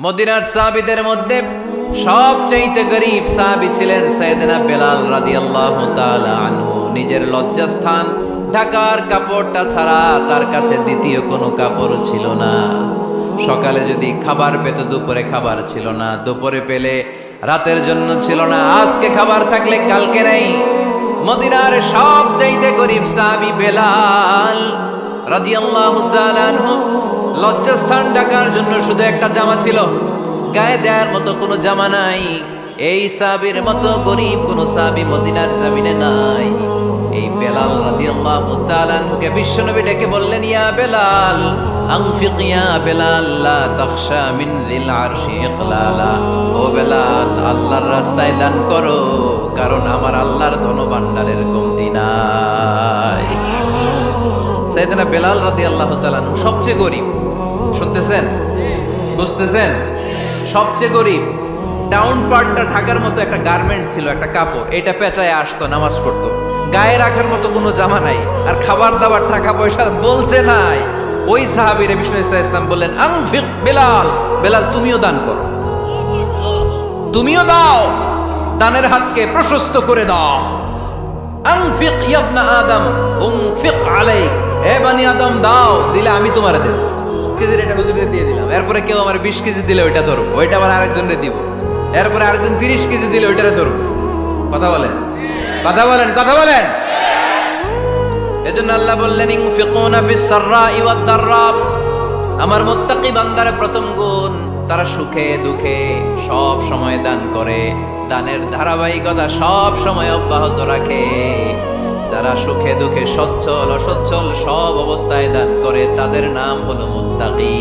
মদিনার সাহাবীদের মধ্যে সবচাইতে গরীব সাহাবী ছিলেন সাইয়েদনা বেলাল রাদিয়াল্লাহু তাআলা আনহু। নিজের লজ্জাস্থান ঢাকার কাপড়টা ছাড়া তার কাছে দ্বিতীয় কোনো কাপড় ছিল না। সকালে যদি খাবার পেত, দুপুরে খাবার ছিল না, দুপুরে পেলে রাতের জন্য ছিল না, আজকে খাবার থাকলে কালকে নাই। মদিনার সবচাইতে গরীব সাহাবী বেলাল রাদিয়াল্লাহু তাআলা আনহু, লজ্জাস্থান ঢাকার জন্য শুধু একটা জামা ছিল, গায়ে দেওয়ার মতো কোনো জামা নাই। এই সাহাবীর মতো গরীব কোনো সাহাবী মদিনার জমিনে নাই। এই বেলাল রাদিয়াল্লাহু তাআলা আনহুকে বিশ্বনবী ডেকে বললেন, ইয়া বেলাল আনফিক ইয়া বেলাল লা তাখশা মিন যিল আরশি ইকলালা। ও বেলাল, আল্লাহর রাস্তায় দান করো, কারণ আমার আল্লাহর ধনভাণ্ডারের কমতি নাই। সাইয়েদনা বেলাল রাদিয়াল্লাহু তাআলা আনহু সবচেয়ে গরীব। শুনতেছেন? বুঝতেছেন? সবচেয়ে গরীব। ডাউন পার্টটা ঢাকার মতো একটা গার্মেন্ট ছিল, একটা কাপড়, এটা পেঁচায় আসতো, নামাজ পড়তো। গায়ে রাখার মতো কোনো জামা নাই, আর খাবার দাবার টাকা পয়সা বলতে নাই। ওই সাহাবীরে বিষ্ণু ইসলাম বললেন, আনফিক বেলাল, বেলাল তুমিও দান করো, তুমিও দাও, দানের হাতকে প্রশস্ত করে দাও। আনফিক ইয়া ইবনা আদম উনফিক আলাইক, এ বনি আদম দাও, দিলে আমি তোমারে দেব। কেজির এটা হুজুরে দিয়ে দিলাম, এরপরে কেউ আমার 20 কেজি দিলে ওইটা ধরবো, ওইটা আবার আরেকজনরে দিব, এরপরে আরেকজন 30 কেজি দিলে ওইটারে ধরবো। কথা বলেন, কথা বলেন, কথা বলেন। এজন্য আল্লাহ বললেন, ইনফিকুনা ফিস সাররাই ওয়াদ দাররা। আমার মুত্তাকি বান্দার প্রথম গুণ, তারা সুখে দুঃখে সব সময় দান করে, দানের ধারাবাহিকতা সব সময় অব্যাহত রাখে। যারা সুখে দুঃখে সচ্ছল অসচ্ছল সব অবস্থায় দান করে, তাদের নাম হলো মুত্তাকি।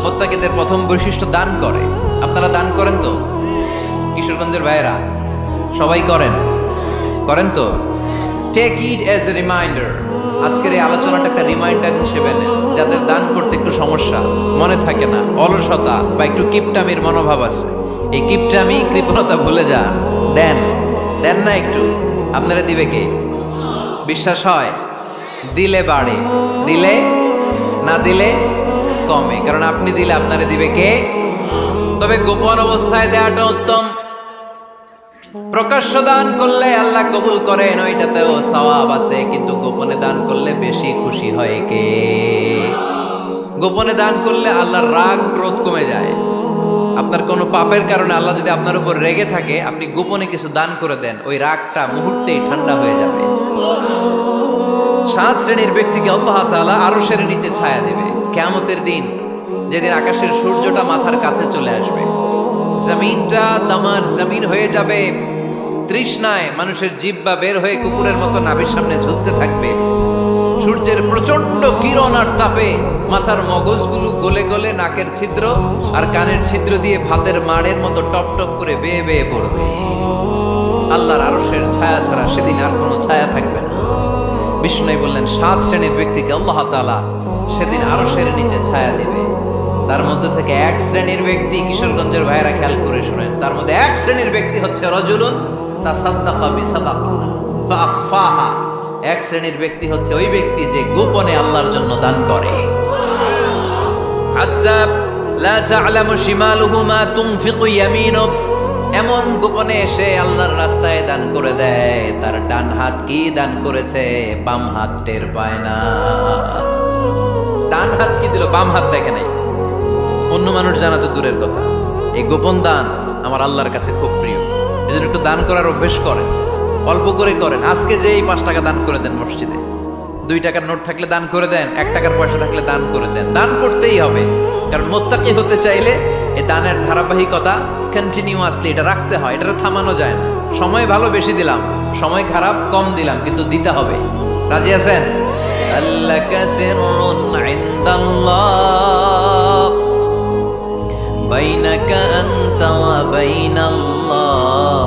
মুত্তাকিদের প্রথম বৈশিষ্ট্য দান করে। আপনারা দান করেন তো? কিশোরগঞ্জের ভাইয়েরা সবাই করেন? করেন তো? Take it as a reminder. আজকের এই আলোচনাটা একটা রিমাইন্ডার হিসেবে নেন, যাদের দান করতে একটু সমস্যা, মনে থাকে না, অলসতা বা একটু কিপটামির মনোভাব আছে, এই কিপটামি কৃপণতা ভুলে যান। দেন, দেন না একটু। আপনারা দিবে কে? বিশ্বাস হয়? দিলে বাড়ে, দিলে না দিলে কমে, কারণ আপনি দিলে আপনারে দিবে কে? তবে গোপন অবস্থায় দেওয়াটা উত্তম। প্রকাশ্য দান করলে আল্লাহ কবুল করেন, ওইটাতেও সওয়াব আছে, কিন্তু গোপনে দান করলে বেশি খুশি হয় কে? গোপনে দান করলে আল্লাহর রাগ ক্রোধ কমে যায়। আপনার কোনো পাপের কারণে আল্লাহ যদি আপনার উপর রেগে থাকে, আপনি গোপনে কিছু দান করে দেন, ওই রাগটা মুহূর্তেই ঠান্ডা হয়ে যাবে। 7 শ্রেণীর ব্যক্তিকে আল্লাহ তাআলা আরশের নিচে ছায়া দেবে কিয়ামতের দিন, যেদিন আকাশের সূর্যটা মাথার কাছে চলে আসবে, জমিনটা তামার জমিন হয়ে যাবে, তৃষ্ণায় মানুষের জিহ্বা বের হয়ে কুকুরের মতো নাভির সামনে ঝুলতে থাকবে। সূর্যের প্রচন্ড কিরণ আর তাপে মাথার মগজগুলো গলে গলে নাকের ছিদ্র আর কানের ছিদ্র দিয়ে ভাতের মাড়ের মতো টপ টপ করে বেয়ে বেয়ে পড়বে। আল্লাহর আরশের ছায়া ছাড়া সেদিন আর কোনো ছায়া থাকবে না। বিষ্ণু বললেন, 7 শ্রেণীর ব্যক্তিকে আল্লাহ তাআলা সেদিন আরশের নিচে ছায়া দেবে। তার মধ্যে থেকে 1 শ্রেণীর ব্যক্তি, কিশোরগঞ্জের ভাইরা খেয়াল করে শুনেন, তার মধ্যে 1 শ্রেণীর ব্যক্তি হচ্ছে রাজুলুন তাসাদ্দাকা বিসাদাকা ফাআখফাহা। 1 শ্রেণীর ব্যক্তি হচ্ছে ওই ব্যক্তি যে গোপনে আল্লাহর জন্য দান করে। হাত্তা লা তা'লামু শিমালুহু মা তুনফিকু ইয়ামিনু, এমন গোপনে এসে আল্লাহর রাস্তায় দান করে দেয়, তার ডান হাত কি দান করেছে বাম হাত টের পায় না। ডান হাত কি দিল, বাম হাত দেখে নাই। অন্য মানুষ জানা তো দূরের কথা, এই গোপন দান আমার আল্লাহর কাছে খুব প্রিয়। এজন্য একটু দান করার অভ্যেস করেন, অল্প করে করেন। আজকে যে এই 5 টাকা দান করে দেন মসজিদে, 2 টাকার নোট থাকলে দান করে দেন, 1 টাকার পয়সা থাকলে দান করে দেন। দান করতেই হবে, কারণ মুত্তাকি হতে চাইলে এই দানের ধারাবাহিকতা কন্টিনিউয়াসলি এটা রাখতে হয়, এটা থামানো যায় না। সময় ভালো বেশি দিলাম, সময় খারাপ কম দিলাম, কিন্তু দিতে হবে। রাজি আছেন? আল্লাকা সিররুন ইনদাল্লাহ বাইনাকা আনতা ওয়া বাইনাল্লাহ,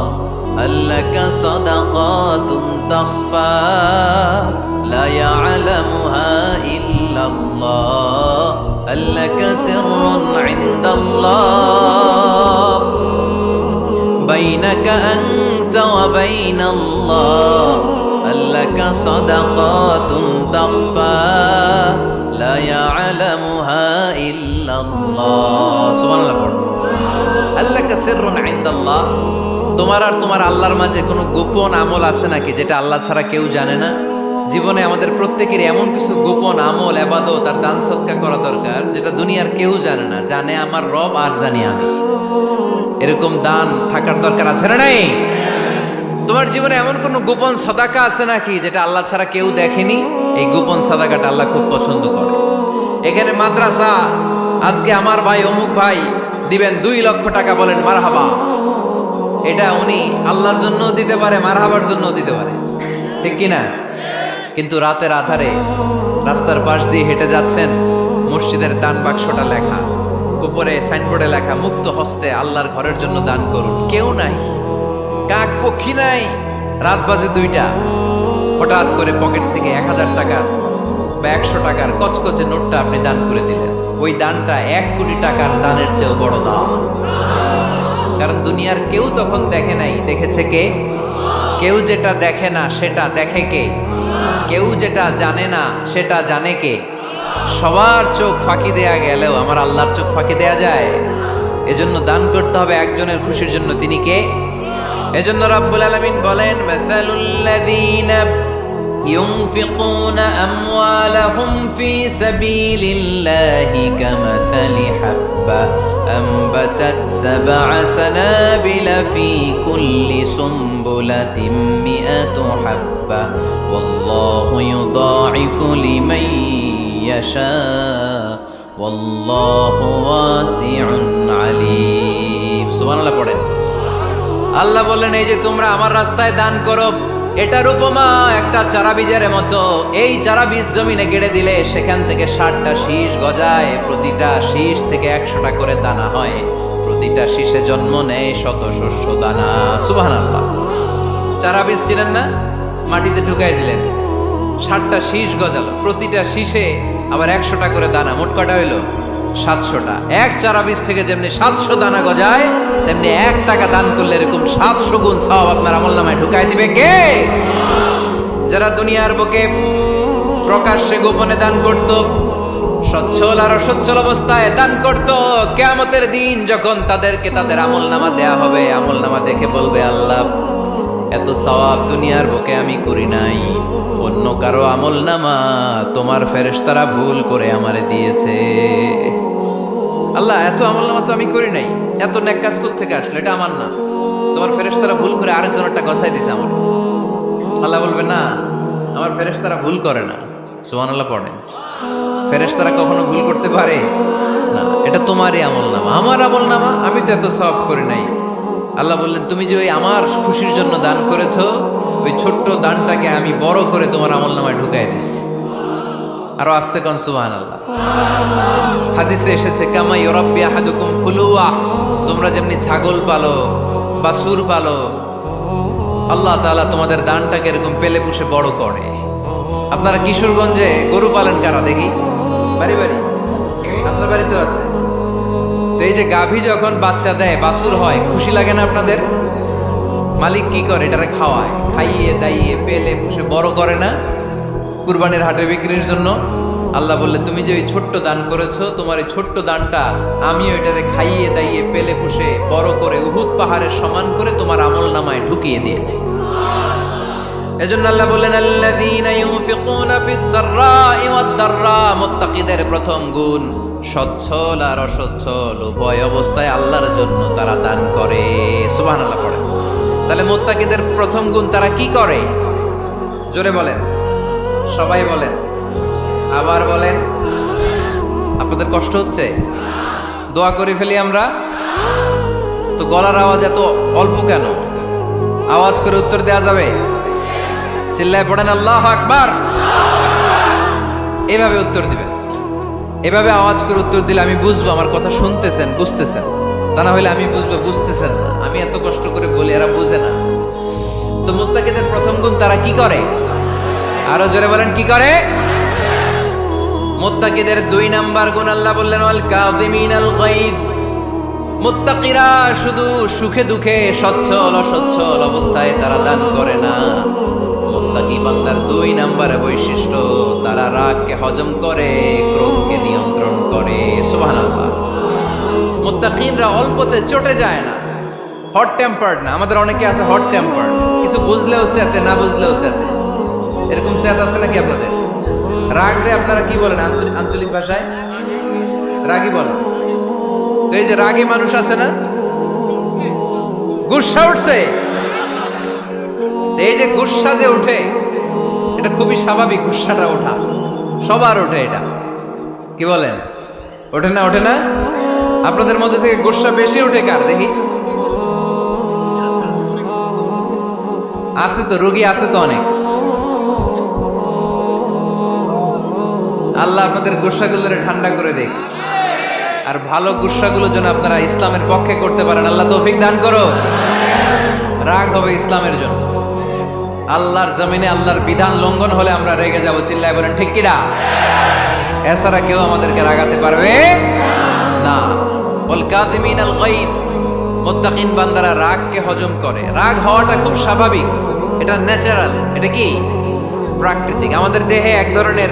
আল্লাকা সাদাকাতুন তাখফা লা ইয়ালামুহা ইল্লাল্লাহ, আল্লাকা সিররুন ইনদাল্লাহ বাইনাকা আনতা ওয়া বাইনাল্লাহ, আল্লাকা সাদাকাতুন তাখফা লা يعلمها إلا الله সুবহানাল্লাহ পড়ো আল্লাকা সিররুন ইনদাল্লাহ তোমার আর তোমার আল্লাহর মাঝে কোনো গোপন আমল আছে নাকি যেটা আল্লাহ ছাড়া কেউ জানে না জীবনে আমাদের প্রত্যেকের এমন কিছু গোপন আমল ইবাদত আর দান সদকা করা দরকার যেটা দুনিয়ার কেউ জানে না জানে আমার রব আর জানি আমি এরকম দান থাকার দরকার আছে না নাই তোমার জীবনে এমন কোন গোপন সাদাকা আছে নাকি যেটা আল্লাহ ছাড়া কেউ দেখেনি এই গোপন সাদাকাটা আল্লাহ খুব পছন্দ করে এখানে মাদ্রাসা আজকে আমার ভাই অমুক ভাই দিবেন 2 লক্ষ টাকা বলেন মারহাবা এটা উনি আল্লাহর জন্য দিতে পারে মারহাবার জন্য দিতে পারে ঠিক কি না কিন্তু রাতের আধারে রাস্তার পাশ দিয়ে হেঁটে যাচ্ছেন মসজিদের দান বাক্সটা লেখা উপরে সাইনবোর্ডে লেখা মুক্ত হস্তে আল্লাহর ঘরের জন্য দান করুন কেউ নাই কাক পক্ষী নাই রাত বাজে 2টা হঠাৎ করে পকেট থেকে 1000 টাকার বা 100 টাকার কচকচে নোটটা আপনি দান করে দিলেন ওই দানটা 1 কোটি টাকার দানের চেয়েও বড় দান কারণ দুনিয়ার কেউ তখন দেখে নাই দেখেছে কে কেউ যেটা দেখে না সেটা দেখে কে কেউ যেটা জানে না সেটা জানে কে সবার চোখ ফাঁকি দেয়া গেলেও আমার আল্লাহর চোখ ফাঁকি দেয়া যায় এজন্য দান করতে হবে একজনের খুশির জন্য তিনি কে এজন্য রব্বুল আলামিন বলেন মাসালুল্লাযীনা ইউনফিকুনা আমওয়ালাহুম ফি সাবিলিল্লাহি কামাসালি হাব্বা আনবাতাত সাবআ সানাবিলা ফি কুল্লি সুমবুলাতিন মিআতু হাব্বা ওয়াল্লাহু ইউদাঈফু লিমান ইয়াশা ওয়াল্লাহু ওয়াসিউন আলীম সুবহানাল্লাহ পড়েন আল্লাহ বললেন এই যে তোমরা আমার রাস্তায় দান করো এটার উপমা একটা চারা বীজের মতো এই চারা বীজ জমিনে গেড়ে দিলে সেখান থেকে 60টা শীষ গজায় প্রতিটা শীষ থেকে 100টা করে দানা হয় প্রতিটা শীষে জন্ম নেয় শত শস্য দানা সুবহানাল্লাহ চারা বীজ ছিলেন না মাটিতে ঢুকাই দিলেন 60টা শীষ গজালো প্রতিটা শীষে আবার 100টা করে দানা মোট কটা হইলো 700টা এক চারা বীজ থেকে যেমনি 700 দানা গজায় তেমনি 1 টাকা দান করলে এরকম 700 গুণ সওয়াব আপনার আমলনামায় ঢুকাই দিবে কে যারা দুনিয়ার বুকে প্রকাশ্যে গোপনে দান করত সচ্ছল আর অসচ্ছল অবস্থায় দান করত কিয়ামতের দিন যখন তাদেরকে তাদের আমলনামা দেয়া হবে আমলনামা দেখে বলবে আল্লাহ এত সওয়াব দুনিয়ার বুকে আমি করি নাই অন্য কারো আমলনামা তোমার ফেরেশতারা ভুল করে আমারে দিয়েছে আল্লাহ এত আমলনামা তো আমি করি নাই এত নেক কাজ করতে থেকে আসলে এটা আমার না তোমার ফেরেশতারা ভুল করে আরেকজনেরটা গছাই দিয়েছে আমার আল্লাহ বলবে না আমার ফেরেশতারা ভুল করে না সুবহানাল্লাহ পড়েন ফেরেশতারা কখনো ভুল করতে পারে না এটা তোমারই আমলনামা আমার আমলনামা আমি তো এত সওয়াব করি নাই আল্লাহ বললেন তুমি যে ওই আমার খুশির জন্য দান করেছো ওই ছোট্ট দানটাকে আমি বড় করে তোমার আমলনামায় ঢুকাই দিচ্ছি আরো আস্তে কোন সুবহানাল্লাহ হাদিসে এসেছে কামা ইউরাব্বি আহাদুকুম ফুলুয়া তোমরা যেমনি ছাগল পালো বাছুর পালো আল্লাহ তাআলা তোমাদের দানটাকে এরকম পেলে পুষে বড় করে আপনারা কিশোরগঞ্জে গরু পালন কারা দেখি বাড়ি বাড়ি আপনার বাড়িতেও আছে তো এই যে গাভী যখন বাচ্চা দেয় বাছুর হয় খুশি লাগে না আপনাদের মালিক কি করে এটারে খাওয়ায় খাইয়ে দাইয়ে পেলে পুষে বড় করে না কুরবানির হাটে বিক্রির জন্য আল্লাহ বললে তুমি যে ওই ছোট্ট দান করেছো তোমার এই ছোট্ট দানটা আমি ওইটারে খাইয়ে দাইয়ে পেলে পুষে বড় করে উহুদ পাহাড়ের সমান করে তোমার আমলনামায় ঢুকিয়ে দিয়েছি এজন্য আল্লাহ বললেন আল্লাযীনা ইউনফিকুনা ফিস সাররাই ওয়াদ দাররা মুত্তাকিদের প্রথম গুণ সচ্ছল আর অসচ্ছল উভয় অবস্থায় আল্লাহর জন্য তারা দান করে সুবহানাল্লাহ পড়ে তাহলে মুত্তাকিদের প্রথম গুণ তারা কি করে জোরে বলেন সবাই বলেন আবার বলেন আপনাদের কষ্ট হচ্ছে দোয়া করে ফেলি আমরা তো গলার আওয়াজ এত অল্প কেন আওয়াজ করে উত্তর দেওয়া যাবে চিল্লায় পড়েন আল্লাহু আকবার এভাবে উত্তর দিবেন এভাবে আওয়াজ করে উত্তর দিলে আমি বুঝবো আমার কথা শুনতেছেন বুঝতেছেন তা না হলে আমি বুঝবো বুঝতেছেন না আমি এত কষ্ট করে বলি এরা বুঝে না তো মুত্তাকিদের প্রথম গুণ তারা কি করে আরো জোরে বলেন কি করে মুত্তাকিদের 2 নাম্বার গুণ আল্লাহ বললেন ওয়াল কাযিমিনাল গায়জ মুত্তাকিরা শুধু সুখে দুঃখে সচ্ছল অসচ্ছল অবস্থায় তারা দান করে না মুত্তাকি বান্দার 2 নম্বরে বৈশিষ্ট্য, তারা রাগকে হজম করে, ক্রোধকে নিয়ন্ত্রণ করে। সুবহানাল্লাহ। মুত্তাকিনরা অল্পতে চটে যায় না, হট টেম্পার্ড না। আমাদের অনেকে আছে হট টেম্পার্ড, কিছু বুঝলেও চেতে, না বুঝলেও চেতে। এরকম চেত আছে নাকি আপনাদের? রাগ রে আপনারা কি বলেন আঞ্চলিক ভাষায়? রাগই বলেন। তো এই যে রাগী মানুষ আছে না, গুসা উঠছে, এই যে গুসা যে উঠে, এটা খুবই স্বাভাবিক। গুসাটা ওঠা সবার ওঠে, এটা কি বলেন? ওঠে না? ওঠে না? আপনাদের মধ্যে থেকে গুসা বেশি উঠে কার দেখি? আছে তো, রোগী আছে তো অনেক। আল্লাহ আপনাদের গুসাগুলো ঠান্ডা করে দেখ, আর ভালো গুসাগুলো যেন আপনারা ইসলামের পক্ষে করতে পারেন। আল্লাহ তৌফিক দান করো। রাগ হবে ইসলামের জন্য। আল্লাহর জমিনে আল্লাহর বিধান লঙ্ঘন হলে আমরা রেগে যাব, চিল্লায় বলেন ঠিক কিনা? এছাড়া কেউ আমাদেরকে রাগাতে পারবে না। ওয়াল কাযিমিনাল গায়জ, মুত্তাকিন বান্দারা রাগকে হজম করে। রাগ হওয়াটা খুব স্বাভাবিক, এটা ন্যাচারাল, এটা কি প্রাকৃতিক। আমাদের দেহে এক ধরনের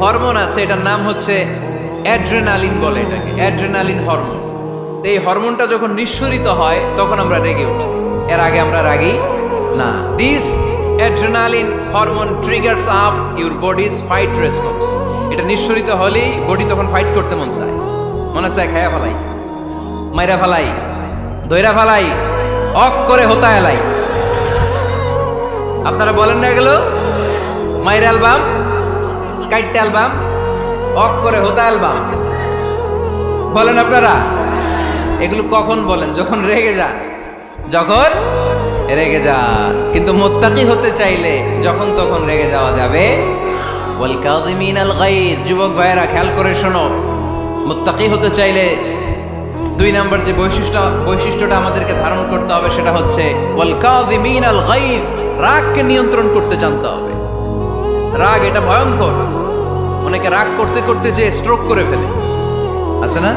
হরমোন আছে, এটার নাম হচ্ছে অ্যাড্রেনালিন বলে এটাকে, অ্যাড্রেনালিন হরমোন। তো এই হরমোনটা যখন নিঃসরিত হয় তখন আমরা রেগে উঠি, এর আগে আমরা রাগি না। This adrenaline hormone triggers up your bodies fight response. এটা নিঃসরিত হলেই বডি তখন ফাইট করতে মন চায়, মনে চায় খায়া ফেলাই, মাইরা ফেলাই, দইরা ফেলাই, অক করে হোতা এলাই। আপনারা বলেন না এগুলো? মাইরা অ্যালবাম, কাইটটা অ্যালবাম, অক করে হোতা অ্যালবাম বলেন আপনারা? এগুলো কখন বলেন? যখন রেগে যান, যখন রেগে যান। কিন্তু মুত্তাকি হতে চাইলে যখন তখন রেগে যাওয়া যাবে। ওয়াল কাযিমিনাল গায়জ, যুবক ভাইয়েরা খেয়াল করে শোনো, মুত্তাকি হতে চাইলে 2 নম্বর যে বৈশিষ্ট্যটা আমাদেরকে ধারণ করতে হবে সেটা হচ্ছে ওয়াল কাযিমিনাল গায়জ, রাগকে নিয়ন্ত্রণ করতে জানতে হবে। রাগ এটা ভয়ঙ্কর। অনেকে রাগ করতে করতে যে স্ট্রোক করে ফেলে, আছে না?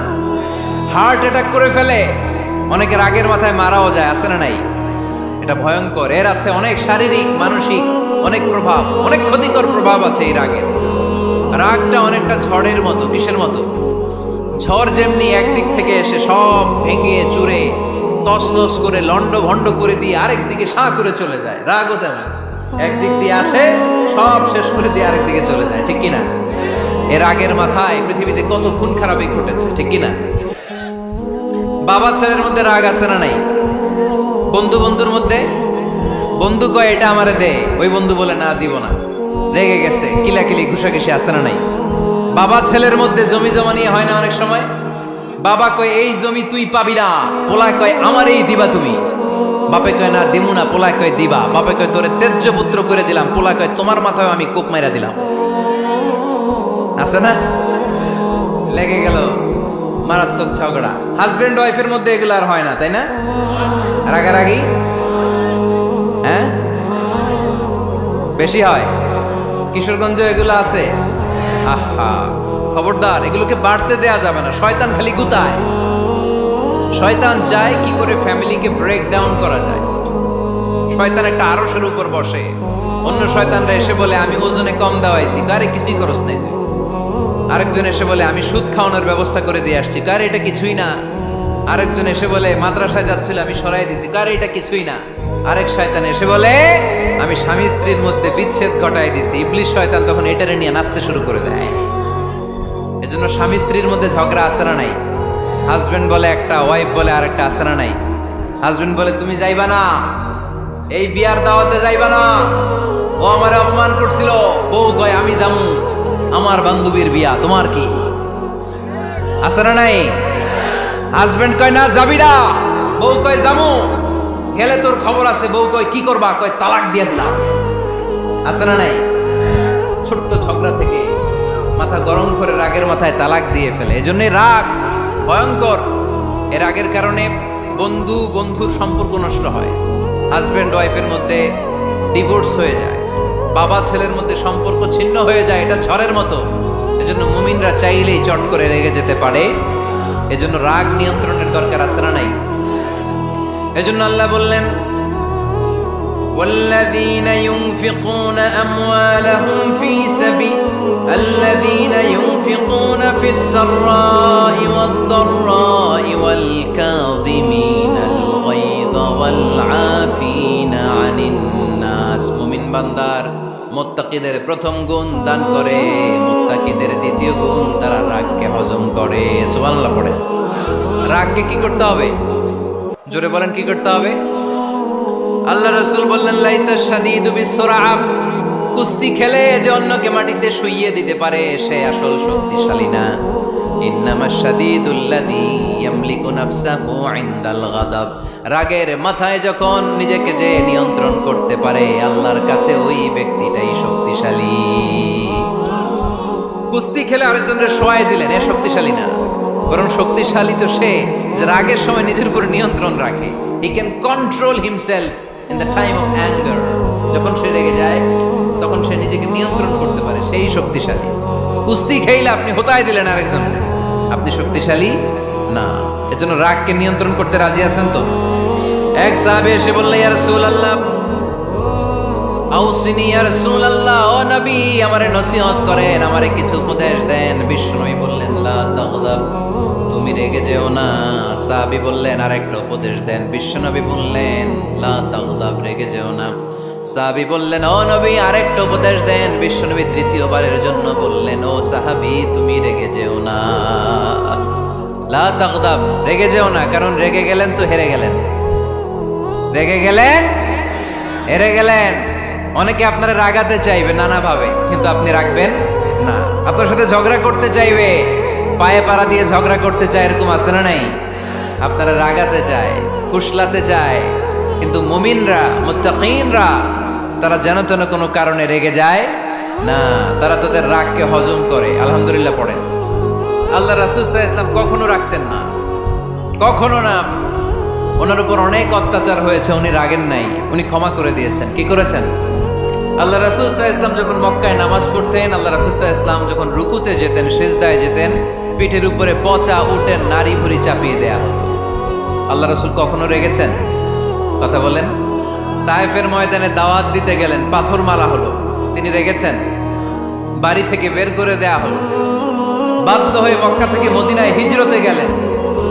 হার্ট অ্যাটাক করে ফেলে। অনেকে রাগের মাথায় মারাও যায়, আছে না নাই? এটা ভয়ঙ্কর। এর আছে অনেক শারীরিক, মানসিক অনেক প্রভাব, অনেক ক্ষতিকর প্রভাব আছে এই রাগের। রাগটা অনেকটা ঝড়ের মতো। কিসের মতো? ঝড় যেমনি একদিক থেকে এসে সব ভেঙে চুরে তছনছ করে লন্ড ভন্ড করে দিয়ে আরেক দিকে সাঁ করে চলে যায়, রাগও তেমন। একদিক দিয়ে আসে, সব শেষ করে দিয়ে আরেক দিকে চলে যায়, ঠিক কিনা? এর রাগের মাথায় পৃথিবীতে কত খুন খারাপই ঘটেছে, ঠিক কিনা? বাবা ছেলের মধ্যে রাগ আছে না নাই? বন্ধু বন্ধুর মধ্যে, বন্ধু কয় এটা আমারে দে, ওই বন্ধু বলে না দিব না, রেগে গেছে, কিলাকিলি ঘুষাঘুষি আছে না নাই? বাবা ছেলের মধ্যে জমি জমা নিয়ে হয় না অনেক সময়? বাবা কয় এই জমি তুই পাবি না, পোলায় কয় আমারই দিবা তুমি। বাপে কয় না দিমু না, পোলায় কয় দিবা। বাপে কয় তোরে তেজ্য পুত্র করে দিলাম, পোলায় কয় তোমার মাথায় আমি কোপ মাইরা দিলাম। আছে না? লেগে গেল, মারাত্মক ঝগড়া। হাজবেন্ড ওয়াইফের মধ্যে এগুলো আর হয় না, তাই না? রাগারাগি হ্যাঁ বেশি হয়। কিশোরগঞ্জে এগুলো আছে। আহা, খবরদার, এগুলোকে বাড়তে দেয়া যাবে না। শয়তান খালি গুতায়। শয়তান চায় কি করে ফ্যামিলিকে ব্রেক ডাউন করা যায়। শয়তান একটা আরশের উপর বসে, অন্য শয়তানরা এসে বলে আমি ওজনে কম দেওয়াইছি, কারে কিছুই করস নাই তুই। আরেকজন এসে বলে আমি সুদ খাওয়ানোর ব্যবস্থা করে দিয়ে আসছি, কারে এটা কিছুই না। আরেকজন এসে বলে মাদ্রাসায় যাচ্ছিল আমি সরাই দিছি, কারে এটা কিছুই না। আরেক শয়তান এসে বলে আমি স্বামী স্ত্রীর মধ্যে বিচ্ছেদ ঘটাই দিছি। ইবলিশ শয়তান তখন এটারে নিয়ে নাচতে শুরু করে দেয়। এজন্য স্বামী স্ত্রীর মধ্যে ঝগড়া আছে না নাই? হাজবেন্ড বলে একটা, ওয়াইফ বলে আরেকটা, আছে না নাই? হাজবেন্ড বলে তুমি যাইবা না, এই বিয়ার দাওয়াতে যাইবা না, ও আমারে অপমান করছিল। বউ কয় আমি যামু, আমার বান্ধবীর বিয়া, তোমার কি? আছে না নাই? হাজবেন্ড কয় না যাবি না, বউ কয় যামু, গেলে তোর খবর আছে। বউ কয় কি করবা? কয় তালাক দিয়ে দিলাম। আছে না নাই? ছোট্ট ঝগড়া থেকে মাথা গরম করে রাগের মাথায় তালাক দিয়ে ফেলে। এজন্যই রাগ ভয়ঙ্কর। এর রাগের কারণে বন্ধু বন্ধুর সম্পর্ক নষ্ট হয়, হাজবেন্ড ওয়াইফের মধ্যে ডিভোর্স হয়ে যায়, বাবা ছেলের মধ্যে সম্পর্ক ছিন্ন হয়ে যায়। এটা ঝড়ের মতো। এজন্য মুমিনরা চাইলেই চট করে রেগে যেতে পারে। এজন্য রাগ নিয়ন্ত্রণের দরকার আছে না নাই? এজন্য আল্লাহ বললেন والذين ينفقون أموالهم الذين ينفقون في السراء والضراء والكاظمين الغيظ والعافين عن الناس মুমিন বান্দার মুত্তাকিদের প্রথম গুণ দান করে, মুত্তাকিদের দ্বিতীয় গুণ তারা রাগকে হজম করে। সুবহানাল্লাহ পড়ে। রাগকে কি করতে হবে? জোরে বলেন, কি করতে হবে? আল্লাহ রাসূল বললেন লাইসা শাদীদু বিসসুরআ, কুস্তি খেলে যে অন্যকে মাটিতে শুইয়ে দিতে পারে সে আসল শক্তিশালী না। ইন্নামাশ শাদীদুল্লাযী ইয়ামলিকু নাফসাহু ইনদাল গাদাব, রাগের মাথায় যখন নিজেকে যে নিয়ন্ত্রণ করতে পারে আল্লাহর কাছে ওই ব্যক্তিটাই শক্তিশালী। কুস্তি খেলে আরেকজনের শোয়াই দিলেন, এ শক্তিশালী না, বরং শক্তিশালী তো সে যে রাগের সময় নিজের উপর নিয়ন্ত্রণ রাখে। He can control himself in the time of anger. যখন সে রেগে যায় তখন সে নিজেকে নিয়ন্ত্রণ করতে পারে, সেই শক্তিশালী। কুস্তি খেলে আপনি হোতায় দিলেন আরেকজন, আপনি শক্তিশালী না। এজন্য রাগকে নিয়ন্ত্রণ করতে রাজি আছেন তো? এক সাহাবী এসে বললেন ইয়া রাসূলুল্লাহ, আউসিনি ইয়া রাসূলুল্লাহ, ও নবী আমারে নসিহত করেন, আমারে কিছু উপদেশ দেন। বিশ্বনবী বললেন লা তাগদাব, তুমি রেগে যেও না। সাহাবী বললেন আরেকটা উপদেশ দেন। বিশ্বনবী বললেন লা তাগদাব, রেগে যেও না। সাহাবী বললেন ও নবী আরেকটা উপদেশ দেন। বিশ্বনবী তৃতীয়বারের জন্য বললেন ও সাহাবী তুমি রেগে যেও না, লা তাগদাব, রেগে যেও না। কারণ রেগে গেলেন তো হেরে গেলেন, রেগে গেলেন হেরে গেলেন। অনেকে আপনারা রাগাতে চাইবে নানাভাবে, কিন্তু আপনি রাখবেন না। আপনার সাথে ঝগড়া করতে চাইবে, পায়ে পাড়া দিয়ে ঝগড়া করতে চায়, এরকম আছে না নাই? আপনারা রাগাতে চায়, ফুসলাতে চায়, কিন্তু মুমিনরা মুত্তাকিনরা তারা যেন তেন কোনো কারণে রেগে যায় না, তারা তাদের রাগকে হজম করে। আলহামদুলিল্লাহ পড়েন। আল্লাহ রাসূল সাল্লাল্লাহু আলাইহি ওয়াসাল্লাম কখনো রাখতেন না, কখনো না। ওনার উপর অনেক অত্যাচার হয়েছে, উনি রাগেন নাই, উনি ক্ষমা করে দিয়েছেন। কি করেছেন? আল্লাহ রাসূল সাল্লাল্লাহু আলাইহি ওয়াসাল্লাম যখন মক্কায় নামাজ পড়তেন, আল্লাহ রাসূল সাল্লাল্লাহু আলাইহি ওয়াসাল্লাম যখন রুকুতে যেতেন, সিজদায় যেতেন, পিঠের উপরে পচা উটের নাড়ি ভুঁড়ি চাপিয়ে দেয়া হতো। আল্লাহ রাসূল কখনো রেগেছেন? কথা বলেন। তায়েফের ময়দানে দাওয়াত দিতে গেলেন, পাথর মারা হলো, তিনি রেগেছেন? বাড়ি থেকে বের করে দেয়া হলো, বাধ্য হয়ে মক্কা থেকে মদিনায় হিজরতে গেলেন,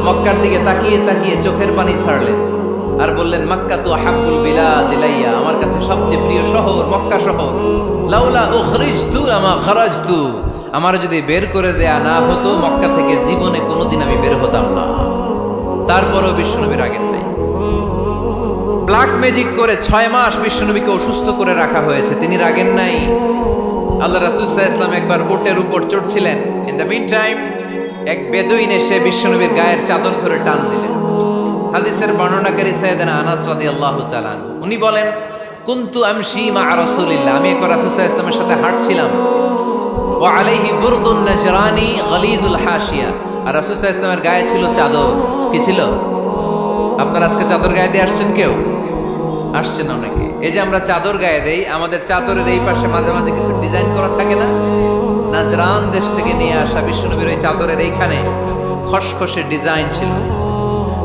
মক্কার দিকে তাকিয়ে তাকিয়ে চোখের পানি ছাড়লেন আর বললেন মক্কা তু আহাব্বুল বিলাদ ইলাইয়া, আমার কাছে সবচেয়ে প্রিয় শহর মক্কা শহর। লাউলা উখরিজতু আমা খারাজতু, আমার যদি বের করে দেয়া না হতো মক্কা থেকে জীবনে কোনোদিন আমি বের হতাম না। তারপরও বিশ্বনবী রাগেন নাই। ব্ল্যাক ম্যাজিক করে 6 মাস বিশ্বনবীকে অসুস্থ করে রাখা হয়েছে, তিনি রাগেন নাই। আল্লাহ রাসূল সাল্লাল্লাহু আলাইহি ওয়াসাল্লাম একবার উটের উপর চড়ছিলেন। ইন দ্য মিন টাইম এক বেদুইন এসে বিশ্বনবীর গায়ের চাদর ধরে টান দিলেন। হাদিসের বর্ণনাকারী সাইয়েদনা আনাস রাদিয়াল্লাহু তাআলা উনি বলেন কুনতু আমশি মা রাসূলিল্লাহ, আমি একবার রাসূল সাল্লাল্লাহু আলাইহি ওয়াসাল্লামের সাথে হাঁটছিলাম। ওয়া আলাইহি বুরদুন নাজরানি গলিদুল হাশিয়া, আর রাসূল সাল্লাল্লাহু আলাইহি ওয়াসাল্লামের গায়ে ছিল চাদর। কি ছিল? আপনারা আজকে চাদর গায়ে দিয়ে আসছেন? কেউ আসছেন অনেকে। এই যে আমরা চাদর গায়ে দেই, আমাদের চাদরের এই পাশে মাঝে মাঝে কিছু ডিজাইন করা থাকে না? নাজরান দেশ থেকে নিয়ে আসা বিশ্বনবীর ওই চাদরের এইখানে খসখসে ডিজাইন ছিল।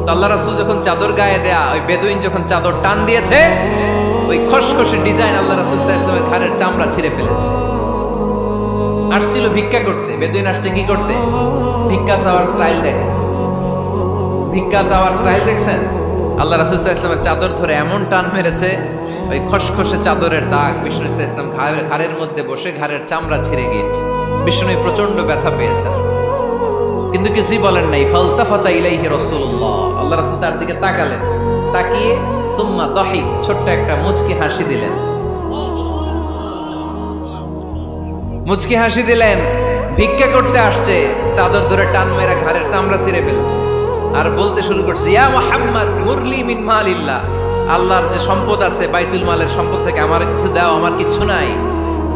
তো আল্লাহ রাসূল যখন চাদর গায়ে দেয়া, ওই বেদুইন যখন চাদর টান দিয়েছে, ওই খসখসে ডিজাইন আল্লাহ রাসূল সাল্লাল্লাহু আলাইহি ওয়াসাল্লামের ঘাড়ের চামড়া ছিঁড়ে ফেলেছে। আসছিল ভিক্ষা করতে, বেদুইন আসছে কি করতে? ভিক্ষা চাওয়ার স্টাইল দেখেন, ভিক্ষা চাওয়ার স্টাইল দেখছেন? আল্লাহ রাসূল সাল্লাল্লাহু আলাইহি ওয়াসাল্লামের চাদর ধরে এমন টান মেরেছে, ওই খসখসে চাদরের দাগ বিষ্ণু ইসলাম ঘাড়ের মধ্যে বসে ঘাড়ের চামড়া ছিঁড়ে গিয়েছে। বিষ্ণু প্রচন্ড ব্যথা পেয়েছেন, কিন্তু কিছুই বলেন নাই। ফালতাফাতা ইলাইহি রাসূলুল্লাহ, আল্লাহ রাসূল তার দিকে তাকালেন, তাকিয়ে সুম্মা দাহিক, ছোট্ট একটা মুচকি হাসি দিলেন। মুচকি হাসি দিলেন, ভিক্ষা করতে আসছে, চাদর ধরে টান মেরা ঘাড়ের চামড়া ছিঁড়ে ফেলছে, আর বলতে শুরু করছে ইয়া মুহাম্মদ মুরলি মিন মালিল্লাহ, আল্লাহর যে সম্পদ আছে বাইতুল মালের সম্পদ থেকে আমার কিছু দাও, আমার কিছু নাই।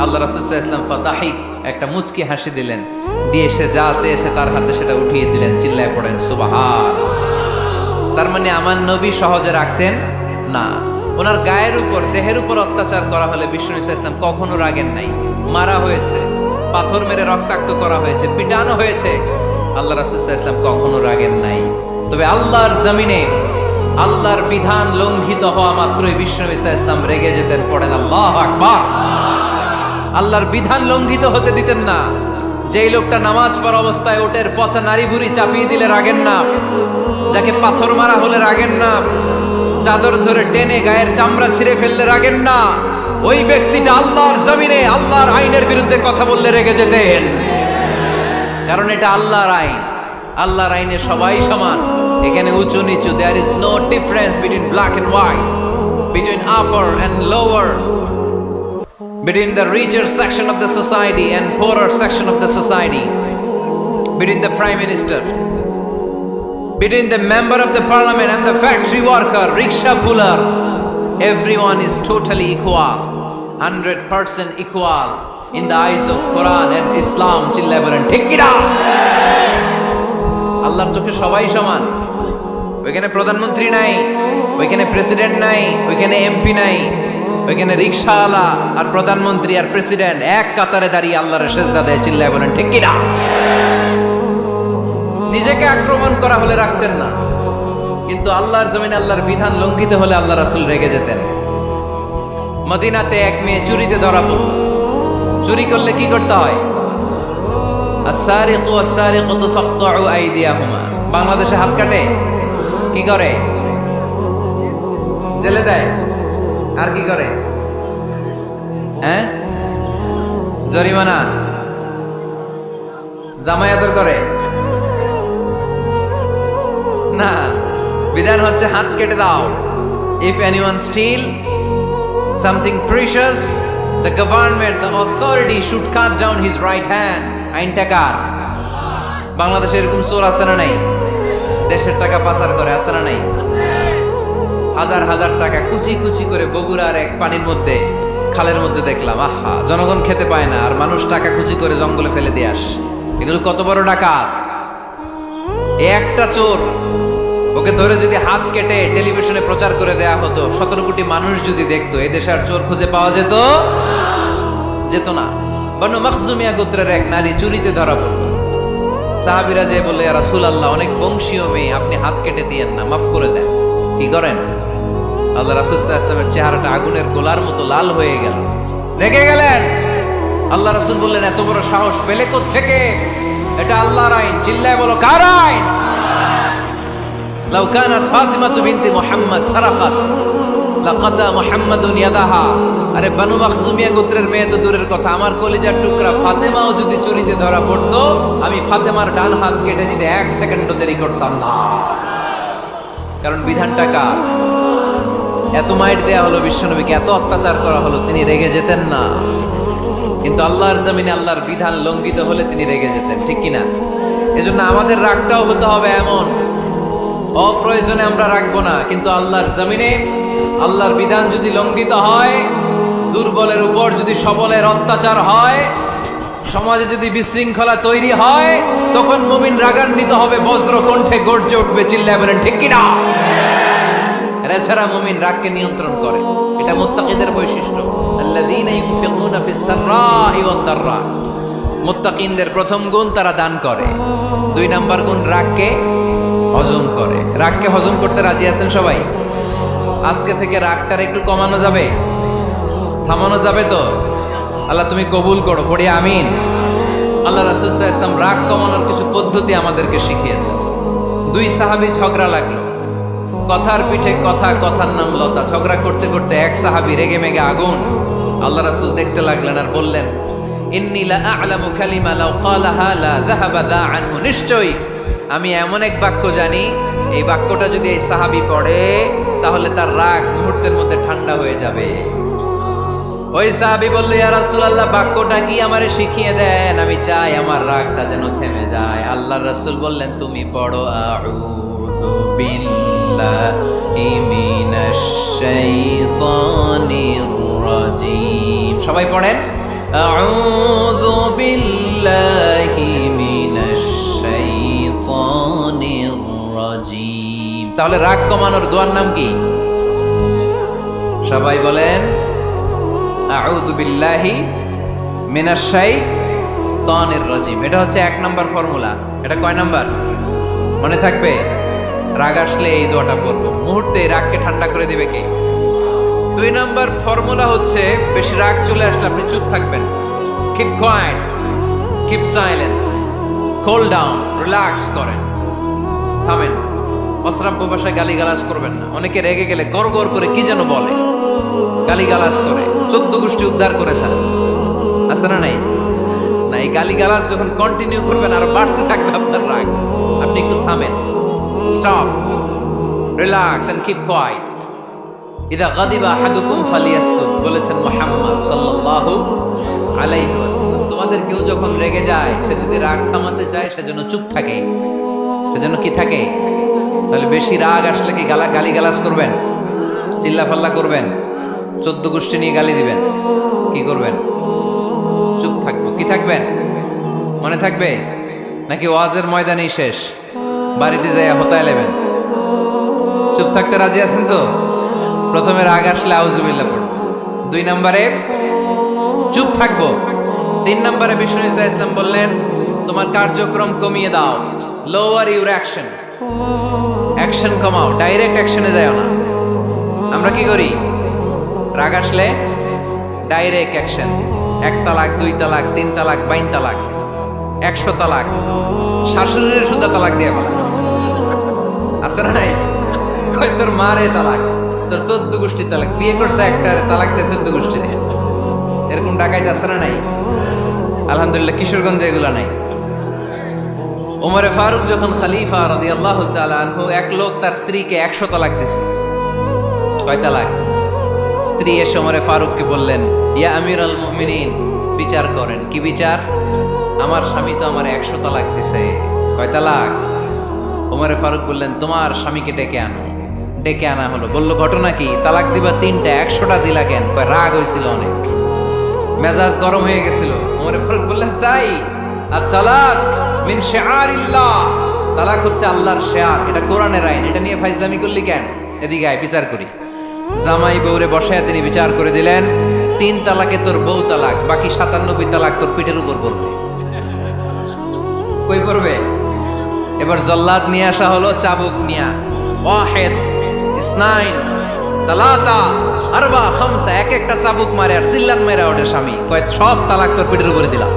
আল্লাহ রাসূল সাল্লাল্লাহু আলাইহি ওয়াসাল্লাম ফাদাহিক, একটা মুচকি হাসি দিলেন, দিয়ে সে যা চেয়েছে তার হাতে সেটা উঠিয়ে দিলেন। চিল্লায় পড়েন সুবহান। তার মানে আমার নবী সহজে রাখতেন না। ওনার গায়ের উপর, দেহের উপর অত্যাচার করা হলে বিষ্ণু সাল্লাল্লাহু আলাইহি ওয়াসাল্লাম কখনো রাগেন নাই। মারা হয়েছে, পাথর মেরে রক্তাক্ত করা হয়েছে, পিটানো হয়েছে, আল্লাহ রাসূল সাল্লাল্লাহু আলাইহি ওয়াসাল্লাম কখনো রাগেন নাই। তবে আল্লাহর জমিনে আল্লাহর বিধান লঙ্ঘিত হওয়া মাত্রই বিশ্বনবী সাল্লাল্লাহু আলাইহি ওয়াসাল্লাম রেগে যেতেন। পড়েন আল্লাহু আকবার। আল্লাহর বিধান লঙ্ঘিত হতে দিতেন না। যেই লোকটা নামাজ পড়া অবস্থায় ওটের পচা নারী বুড়ি চাপিয়ে দিলে রাগেন না, যাকে পাথর মারা হলে রাগেন না, চাদর ধরে টেনে গায়ের চামড়া ছিঁড়ে ফেললে রাগেন না, ওই ব্যক্তিটা আল্লাহর জমিনে আল্লাহর আইনের বিরুদ্ধে কথা বললে রেগে যেতেন। কারণ এটা আল্লাহর আইন। আল্লাহর আইনে সবাই সমান। এখানে উঁচু নিচু, there is no difference between black and white, between upper and lower, between the richer section of the society and poorer section of the society, between the prime minister, between the member of the parliament and the factory worker, rickshaw puller, everyone is totally equal, 100% equal in the eyes of Quran and Islam. চিল্লায় বলেন ঠিক কি না? আল্লাহর চোখে সবাই সমান। ওইখানে প্রধানমন্ত্রী নাই, ওইখানে প্রেসিডেন্ট নাই, ওইখানে এমপি নাই, ওইখানে রিকশাওয়ালা আর প্রধানমন্ত্রী আর প্রেসিডেন্ট এক কাতারে দাঁড়িয়ে আল্লাহর সেজদা দেয়। চিল্লায় বলেন ঠিক কি না? নিজেকে আক্রমণ করা হলে রাখতেন না, কিন্তু আল্লাহর জমিনে আল্লাহর বিধান লঙ্ঘিত হলে আল্লাহ রাসূল রেগে যেতেন। মদিনাতে এক মেয়ে চুরিতে ধরা পড়ল। চুরি করলে কি করতে হয়? আস-সারিকু ওয়াস-সারিকাতু ফাকতাউ আইদিয়াহুমা। বাংলাদেশে হাত কাটে, কি করে? জেলে দেয়। আর কি করে? হ্যাঁ, জরিমানা, জামায়াতর করে না। বিধান হচ্ছে হাত কেটে দাও। If anyone steal something precious, the government, the authority should cut down his right hand. আইনটা কার? বাংলাদেশে এরকম চোর আছে না নাই? দেশের টাকা পাচার করে, আছে না নাই? হাজার হাজার টাকা কুচি কুচি করে বগুড়ার এক পানির মধ্যে, খালের মধ্যে দেখলাম। আহা, জনগণ খেতে পায় না আর মানুষ টাকা কুচি করে জঙ্গলে ফেলে দিয়ে আস। এগুলো কত বড় ডাকাত! একটা চোর, ওকে ধরে যদি হাত কেটে টেলিভিশনে প্রচার করে দেয়া হতো, 17 কোটি মানুষ যদি দেখতো, এই দেশে আর চোর খুঁজে পাওয়া যেত না। বনু মখজুমিয়া গোত্রের এক নারী চুরিতে ধরা পড়ল। সাহাবীরা যে বললে, ইয়া রাসূলুল্লাহ, অনেক বংশীয় মেয়ে, আপনি হাত কেটে দিয়েন না, মাফ করে দেন। কি করেন? আল্লাহ রাসূল সাল্লাল্লাহু আলাইহি ওয়াসাল্লামের চেহারাটা আগুনের গোলার মতো লাল হয়ে গেল, রেগে গেলেন। আল্লাহ রাসূল বললেন, এত বড় সাহস পেলে কোত্থেকে? এটা আল্লাহর আইন। চিল্লায় বলো, কার আইন? লাউ কানাত ফাতিমাতু বিনতি মুহাম্মদ সারাকাত লাকাতা মুহাম্মাদুন ইয়াদাহা। আরে বনু মখজুমিয়া গোত্রের মেয়ে তো দূরের কথা, আমার কলিজার টুকরা ফাতেমাও যদি চুরিতে ধরা পড়তো, আমি ফাতেমার ডান হাত কেটে দিতে 1 সেকেন্ডও দেরি করতাম না। কারণ বিধানটা কার? এত মাইট দেয়া হলো বিশ্বনবীকে, এত অত্যাচার করা হলো, তিনি রেগে যেতেন না। কিন্তু আল্লাহর জমিনে আল্লাহর বিধান লঙ্ঘিত হলে তিনি রেগে যেতেন, ঠিক কিনা? এজন্য আমাদের রাগটাও হতে হবে এমন, অপ্রয়োজনে আমরা রাখবো না। কিন্তু আল্লাহর জমিনে আল্লাহর বিধান যদি লঙ্ঘিত হয়, দুর্বলের উপর যদি সবলের অত্যাচার হয়, সমাজে যদি বিশৃঙ্খলা তৈরি হয়, তখন মুমিন রাগান্বিত হবে, বজ্র কণ্ঠে গর্জে উঠবে। চিল্লায় বলেন ঠিক কিনা? এছাড়া মুমিন রাগকে নিয়ন্ত্রণ করে। এটা মুত্তাকিদের বৈশিষ্ট্য। আল্লাযীনা ইউনফিকুনা ফিস সাররাই ওয়াদ দাররা। মুত্তাকিনদের প্রথম গুণ, তারা দান করে। 2 নাম্বার গুণ, রাগকে হজম করে। রাগকে হজম করতে রাজি আছেন সবাই? আজকে থেকে রাগটার একটু কমানো যাবে, থামানো যাবে তো? আল্লাহ তুমি কবুল করো, পড়ি আমিন। আল্লাহ রাসূল সাল্লাল্লাহু আলাইহি ওয়াসাল্লাম রাগ কমানোর কিছু পদ্ধতি আমাদেরকে শিখিয়েছেন। 2 সাহাবী ঝগড়া লাগলো, কথার পিঠে কথা, কথার নাম লতা। ঝগড়া করতে করতে এক সাহাবী রেগে মেগে আগুন। আল্লাহ রাসূল দেখতে লাগলেন আর বললেন, ইন্নী লা আ'লামু কালিমা লাউ ক্বালাহা লা যাহাবা দা আনহু। নিশ্চয়ই আমি এমন এক বাক্য জানি, এই বাক্যটা যদি এই সাহাবী পড়ে, তাহলে তার রাগ মুহূর্তের মধ্যে ঠান্ডা হয়ে যাবে। ওই সাহাবী বলল, ইয়া রাসূলুল্লাহ, বাক্যটা কি আমারে শিখিয়ে দেন, আমি চাই আমার রাগটা যেন থেমে যায়। আল্লাহর রাসূল বললেন, তুমি পড়ো, আউযু বিল্লাহি মিনাশ শাইতানির রাজীম। সবাই পড়েন, আউযু বিল্লাহি মিনাশ শাইতানির রাজীম। তাহলে রাগ কমানোর দোয়ার নাম কি? সবাই বলেন, আউযু বিল্লাহি মিনাশ শাইতানির রাজীম। এটা হচ্ছে 1 নম্বর ফর্মুলা। এটা কয় নাম্বার? মনে থাকবে? রাগ আসলে এই দোয়াটা পড়বো, মুহূর্তে রাগকে ঠান্ডা করে দিবে কে? 2 নম্বর ফর্মুলা হচ্ছে, বেশি রাগ চলে আসলে আপনি চুপ থাকবেন। Keep quiet, keep silent, cool down, relax করেন, থামেন। অশ্রাব্য ভাষায় গালিগালাজ করবেন না। অনেকে রেগে গেলে গড় গড় করে কি যেন বলে, গালিগালাজ করে, 14 গোষ্ঠী উদ্ধার করেছে, আছে না নাই? না, এই গালিগালাজ যখন কন্টিনিউ করবেন আর বাড়তে থাকবে আপনার রাগ। আপনি একটু থামেন, stop, relax and keep quiet. ইদা গাদিবা আহাদুকুম ফালিয়াসকুত, বলেছেন মুহাম্মদ সাল্লাল্লাহু আলাইহি ওয়াসাল্লাম। তোমাদের কেউ যখন রেগে যায়, সে যদি রাগ থামাতে চায় সেজন্য চুপ থাকে। সেজন্য কি থাকে? তাহলে বেশি রাগ আসলে কি গালিগালাজ করবেন, চিল্লাফাল্লা করবেন, 14 গোষ্ঠী নিয়ে গালি দিবেন, কি করবেন? চুপ থাকবো। কি থাকবেন? মনে থাকবে নাকি ওয়াজের ময়দানেই শেষ, বাড়িতে যাইয়া হতায় নেবেন? চুপ থাকতে রাজি আছেন তো? প্রথমে রাগ আসলে আউযুবিল্লাহ পড়ব, 2 নম্বরে চুপ থাকবো, 3 নম্বরে বিষ্ণু ঈসা ইসলাম বললেন তোমার কার্যক্রম কমিয়ে দাও, লোয়ার ইউর অ্যাকশন, অ্যাকশন কমাও, ডাইরেক্ট অ্যাকশনে যাও না। আমরা কি করি? রাগ আসলে ডাইরেক্ট অ্যাকশন, 1 তালাক, 2 তালাক, 3 তালাক, 22 তালাক, 100 তালাক, শাশুড়ির সুদ্ধা তালাক দিয়ে ফেলা, আছে না নাই? কয় তোর মারে তালাক, তোর 14 গোষ্ঠী তালাক, বিয়ে করছে একটারে তালাক দিয়ে 14 গোষ্ঠী দিয়ে, এরকম ডাকাইতে আছে না নাই? আলহামদুলিল্লাহ কিশোরগঞ্জে এগুলো নাই। ওমরে ফারুক যখন খলিফা রাদিয়াল্লাহু তাআলা আনহু, এক লোক তার স্ত্রীকে 100 তালাক দিছে। কয় তালাক? স্ত্রী এসে ওমরে ফারুককে বললেন, ইয়া আমিরুল মুমিনিন, বিচার করেন। কি বিচার? আমার স্বামী তো আমার 100 তালাক দিছে। কয় তালাক? ওমরে ফারুক বললেন, তোমার স্বামীকে ডেকে আনো। ডেকে আনা হলো। বলল, ঘটনা কি? তালাক দিবা 3টা, 100টা দিলা কেন? কয় রাগ হয়েছিল অনেক, মেজাজ গরম হয়ে গেছিল। ওমরে ফারুক বললেন, চাই আর তালাক মিন শিআরিল্লাহ, তালাক হচ্ছে আল্লাহর শিআর, এটা কোরআনের আইন, এটা নিয়ে ফাইজলামি করলি কেন? এদিকে আয়, বিচার করি। জামাই বউরে বসায় তিনি বিচার করে দিলেন, 3 তালাকে তোর বউ তালাক, বাকি 97 তালাক তোর পিঠের উপর পড়বে। কই পড়বে? এবার জল্লাদ নিয়ে আসা হলো, চাবুক নিয়া, ওয়াহিদ, ইসনাইন, তালাতা, আরবা, খামসা, এক একটা চাবুক মারে আর চিল্লান মেরে ওঠে স্বামী, কয় সব তালাক তোর পিঠের উপরে দিলাম।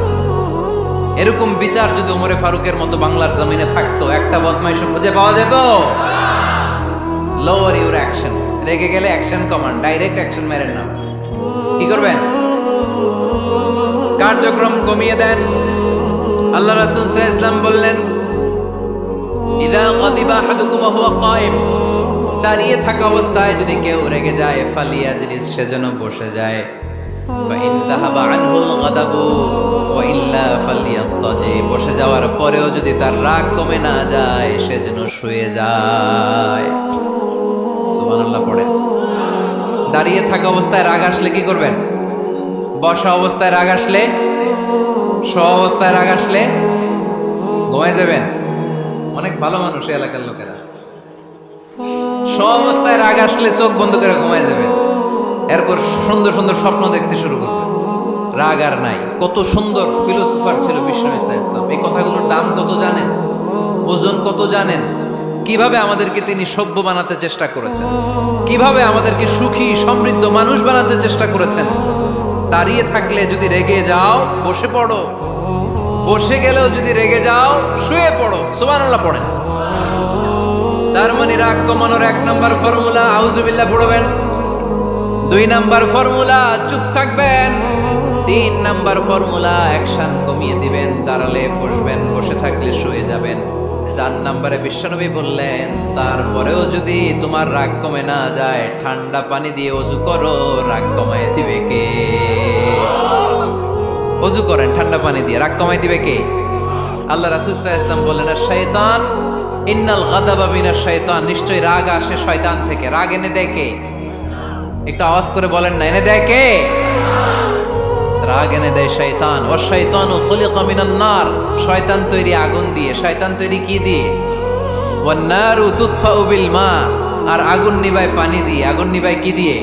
এরকম বিচার যদি ওমরে ফারুকের মতো বাংলার জমিনে থাকতো, একটা বদমাইশ খুঁজে পাওয়া যেত? লোয়ার ইউর অ্যাকশন, রেগে গেলে অ্যাকশন কমান, ডাইরেক্ট অ্যাকশন মেরেন না। কি করবেন? কার্যক্রম কমিয়ে দেন। আল্লাহ রাসূল সাল্লাল্লাহু আলাইহি ওয়াসাল্লাম বললেন, ইযা গাদিবা আহাদুকুম ওয়া হুয়া কায়েম, দাঁড়িয়ে থাকা অবস্থায় যদি কেউ রেগে যায়, ফালিয়াজলিস, সেজন্য বসে যায়। বা ইন যাহাবা আনহুল গাদাবু ওয়া ইল্লা ফালিয়াত্তাজি, বসে যাওয়ার পরেও যদি তার রাগ কমে না যায়, সেজন্য শুয়ে যায়। সুবহানাল্লাহ পড়ে। দাঁড়িয়ে থাকা অবস্থায় রাগ আসলে কি করবেন? বসা অবস্থায় রাগ আসলে, শোয়া অবস্থায় রাগ আসলে ঘুমায় যাবেন। অনেক ভালো মানুষ এই এলাকার লোকেরা, শোয়া অবস্থায় রাগ আসলে চোখ বন্ধ করে ঘুমায় যাবেন, এরপর সুন্দর সুন্দর স্বপ্ন দেখতে শুরু করবেন। রাগ আর নাই। কত সুন্দর ফিলোসোফার ছিল বিষ্ণু ইসলাম। এই কথাগুলোর দাম কত জানেন? ওজন কত জানেন? কিভাবে আমাদেরকে তিনি সভ্য বানাতে চেষ্টা করেছেন, কিভাবে আমাদেরকে সুখী সমৃদ্ধ মানুষ বানাতে চেষ্টা করেছেন। দাঁড়িয়ে থাকলে যদি রেগে যাও, বসে পড়ো, বসে গেলেও যদি রেগে যাও, শুয়ে পড়ো। সুবহানাল্লাহ পড়েন। তার মানে রাগ কমানোর 1 নাম্বার ফর্মুলা আউযুবিল্লাহ পড়বেন, 2 নাম্বার ফর্মুলা চুপ থাকবেন, 3 নাম্বার ফর্মুলা অ্যাকশন কমিয়ে দিবেন, দাঁড়ালে বসবেন, বসে থাকলে শুয়ে যাবেন। 4 নাম্বারে বিশ্বনবী বললেন, তারপরেও যদি তোমার রাগ কমে না যায়, ঠান্ডা পানি দিয়ে ওযু করো, রাগ কমায় দিবে কে? ওযু করেন ঠান্ডা পানি দিয়ে, রাগ কমায় দিবে কে? আল্লাহ রাসূল সাল্লাল্লাহু আলাইহি ওয়াসাল্লাম বললেন, শাইতান, ইন্নাল গাদাবা মিনাশ শাইতান, নিশ্চয়ই রাগ আসে শয়তান থেকে। রাগ এনে দেয় কে? একটু আওয়াজ করে বলেন না, এনে দেয় কে? রাগ এনে দেয় শয়তান। ওয়া শাইতানু খুলিকা মিনান নার, শয়তান তৈরি আগুন দিয়ে। শয়তান তৈরি কি দিয়ে? ওয়ান নারু তুতফাউ বিল মা, আর আগুন নিভায় পানি দিয়ে। আগুন নিভায় কি দিয়ে?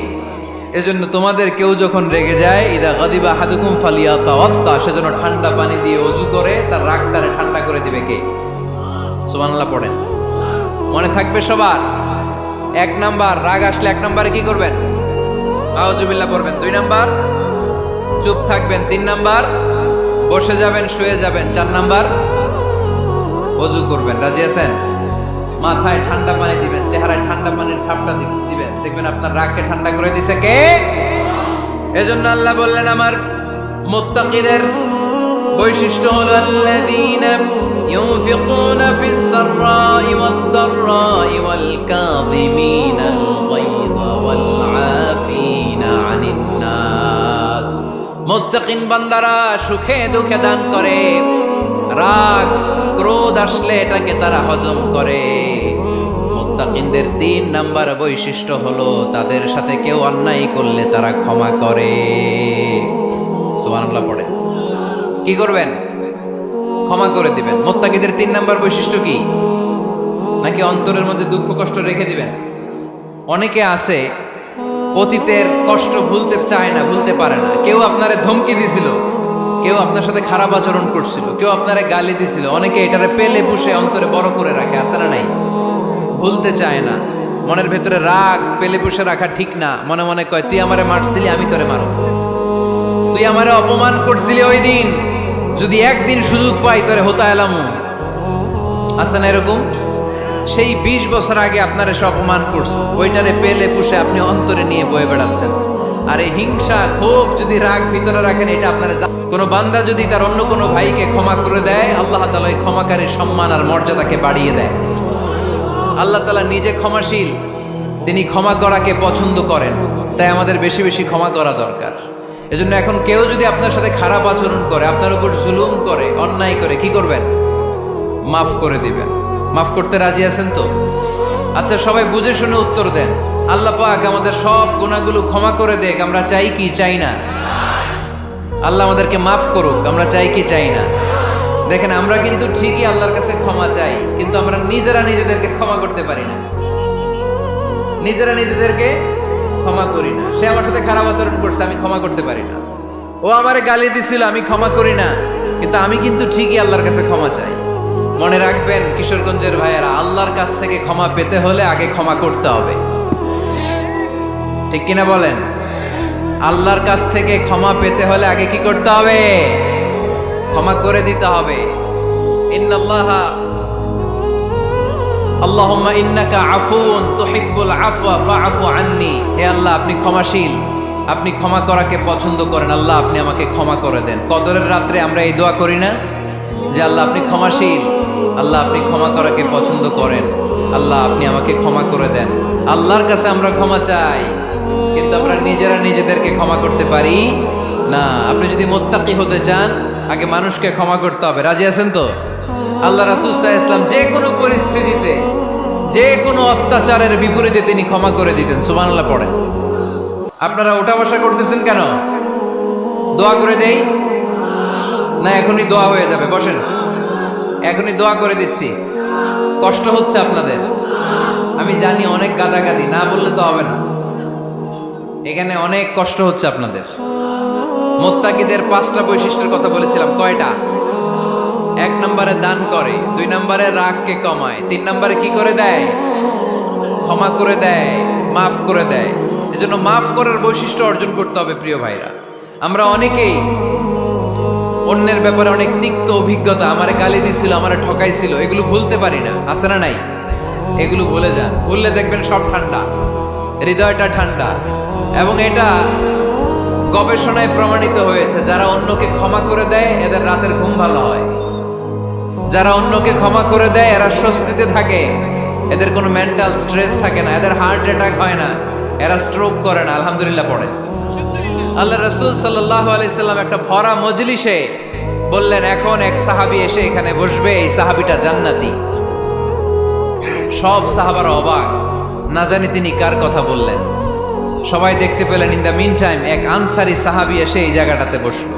এজন্য তোমাদের কেউ যখন রেগে যায়, ইদা গাদিবা আহাদুকুম ফালিয়াতাওয়াত্তা, সেজন্য ঠান্ডা পানি দিয়ে ওযু করে তার রাগটারে ঠান্ডা করে দিবে কে? সুবহানাল্লাহ পড়েন। মনে থাকবে সবার? 1 নাম্বার, রাগ আসলে 1 নাম্বারে কি করবেন? আউযুবিল্লাহ পড়বেন। 2 নাম্বার, চুপ থাকবেন। 3 নাম্বার, বসে যাবেন, শুয়ে যাবেন। 4 নাম্বার, ওযু করবেন। রাজি আছেন? মাথায় ঠান্ডা পানি দিবেন, চেহারায় ঠান্ডা পানির ছাপটা দিবেন, দেখবেন আপনার রাগকে ঠান্ডা করে দিছে কে? এজন্য আল্লাহ বললেন আমার মুত্তাকিদের বৈশিষ্ট্য হলো আল্লাযীনা ইউনফিকুনা ফিস সাররাই ওয়াদ দাররাই ওয়াল কাযিমিনাল গায়যা ওয়াল আফিনা আনিন নাস। মুত্তাকিন বান্দারা সুখে দুঃখে দান করে, রাগ ক্রোধ আসলে এটাকে তারা হজম করে। মুত্তাকিনদের 3 নাম্বার বৈশিষ্ট্য হলো তাদের সাথে কেউ অন্যায় করলে তারা ক্ষমা করে। সুবহানাল্লাহ পড়ে। কি করবেন? ক্ষমা করে দিবেন। মুত্তাকিদের 3 নাম্বার বৈশিষ্ট্য কি? নাকি অন্তরের মধ্যে দুঃখ কষ্ট রেখে দিবেন? অনেকে আছে অতীতের কষ্ট ভুলতে চায় না, ভুলতে পারে না। কেউ আপনারে ধমকি দিছিল, কেউ আপনার সাথে খারাপ আচরণ করছিল, কেউ আপনারে গালি দিছিল, অনেকে এটারে পেলে পুষে অন্তরে বড় করে রাখে, আছে না নাই? ভুলতে চায় না। মনের ভেতরে রাগ পেলে পুষে রাখা ঠিক না। মনে মনে কয় তুই আমারে মারছিলি, আমি তোরে মারব। তুই আমারে অপমান করছিলি ওই দিন, যদি একদিন সুযোগ পাই তোরে হতা এলামু। আছে না এরকম? সেই 20 বছর আগে আপনারে সে অপমান করছে, ওইটারে পেলে পুষে আপনি অন্তরে নিয়ে বয়ে বেড়াচ্ছেন। আর এই হিংসা ক্ষোভ যদি রাগ ভিতরে রাখেন, এটা আপনারা কোনো বান্দা যদি তার অন্য কোনো ভাইকে ক্ষমা করে দেয়, আল্লাহ তাআলা ওই ক্ষমাকারীর সম্মান আর মর্যাদাকে বাড়িয়ে দেয়। আল্লাহ তাআলা নিজে ক্ষমাশীল, তিনি ক্ষমা করাকে পছন্দ করেন। তাই আমাদের বেশি বেশি ক্ষমা করা দরকার। এজন্য এখন কেউ যদি আপনার সাথে খারাপ আচরণ করে, আপনার উপর জুলুম করে, অন্যায় করে, কি করবেন? মাফ করে দিবেন। মাফ করতে রাজি আছেন তো? আচ্ছা, সবাই বুঝে শুনে উত্তর দেন। আল্লাহ পাক আমাদের সব গুনাহগুলো ক্ষমা করে দেখ, আমরা চাই কি চাই না? আল্লাহ আমাদেরকে মাফ করুক, আমরা চাই কি চাই না? দেখেন, আমরা কিন্তু ঠিকই আল্লাহর কাছে ক্ষমা চাই, কিন্তু আমরা নিজেরা নিজেদেরকে ক্ষমা করতে পারি না। নিজেরা নিজেদেরকে ক্ষমা করি না। সে আমার সাথে খারাপ আচরণ করছে, আমি ক্ষমা করতে পারি না। ও আমারে গালি দিছিল, আমি ক্ষমা করি না, কিন্তু আমি কিন্তু ঠিকই আল্লাহর কাছে ক্ষমা চাই। মনে রাখবেন কিশোরগঞ্জের ভাইয়েরা, আল্লাহর কাছ থেকে ক্ষমা পেতে হলে আগে ক্ষমা করতে হবে। ঠিক কিনা বলেন? আল্লাহর কাছ থেকে ক্ষমা পেতে হলে আগে কি করতে হবে? ক্ষমা করে দিতে হবে। ইন্নাল্লাহা আল্লাহুম্মা ইন্নাকা আফুন তুহিব্বুল আফওয়া ফাআফু আন্নি। হে আল্লাহ, আপনি ক্ষমাশীল, আপনি ক্ষমা করাকে পছন্দ করেন। আল্লাহ, আপনি আমাকে ক্ষমা করে দেন। কদরের রাত্রে আমরা এই দোয়া করি না যে আল্লাহ আপনি ক্ষমাশীল, আল্লাহ আপনি ক্ষমা করাকে পছন্দ করেন, আল্লাহ আপনি আমাকে ক্ষমা করে দেন। আল্লাহর কাছে আমরা ক্ষমা চাই, কিন্তু আমরা নিজেরা নিজেদেরকে ক্ষমা করতে পারি না। আপনি যদি মুত্তাকি হতে চান, আগে মানুষকে ক্ষমা করতে হবে। রাজি আছেন তো? আল্লাহ রাসূল সাল্লাল্লাহু আলাইহি ওয়াসাল্লাম যে কোনো পরিস্থিতিতে, যে কোনো অত্যাচারের বিপরীতে তিনি ক্ষমা করে দিতেন। সুবহানাল্লাহ পড়েন। আপনারা ওঠা বসা করতেছেন কেন? দোয়া করে দেই না? এখনই দোয়া হয়ে যাবে, বসেন। এখনই দোয়া করে দিচ্ছি। কষ্ট হচ্ছে আপনাদের, আমি জানি, অনেক গাদাগাদি, না বললে তো হবে না। এখানে অনেক কষ্ট হচ্ছে আপনাদের। মুত্তাকিদের 5টা বৈশিষ্ট্যের কথা বলেছিলাম। কয়টা? 1 নম্বরে দান করে, 2 নম্বরে রাগকে কমায়, 3 নম্বরে কি করে দেয়? ক্ষমা করে দেয়, মাফ করে দেয়। এজন্য মাফ করার বৈশিষ্ট্য অর্জন করতে হবে প্রিয় ভাইরা। আমরা অনেকেই অন্যের ব্যাপারে অনেক তিক্ত অভিজ্ঞতা, আমারে গালি দিছিল, আমারে ঠকাইছিল, এগুলো ভুলতে পারি না। আছে না নাই? এগুলো ভুলে যান। ভুললে দেখবেন সব ঠান্ডা, হৃদয়টা ঠান্ডা। এবং এটা গবেষণায় প্রমাণিত হয়েছে, যারা অন্যকে ক্ষমা করে দেয় এদের রাতের ঘুম ভালো হয়। যারা অন্যকে ক্ষমা করে দেয় এরা স্বস্তিতে থাকে, এদের কোনো মেন্টাল স্ট্রেস থাকে না, এদের হার্ট অ্যাটাক হয় না, এরা স্ট্রোক করে না। আলহামদুলিল্লাহ পড়ে। আল্লাহ রাসূল সাল্লাল্লাহু আলাইহি সাল্লাম একটা ভরা মজলিসে বললেন, এখন এক সাহাবী এসে এখানে বসবে, এই সাহাবীটা জান্নাতি। সব সাহাবারা অবাক, না জানি তিনি কার কথা বললেন। সবাই দেখতে পেলেন, ইন দ্য মিন টাইম এক আনসারী সাহাবী এসে এই জায়গাটাতে বসলো।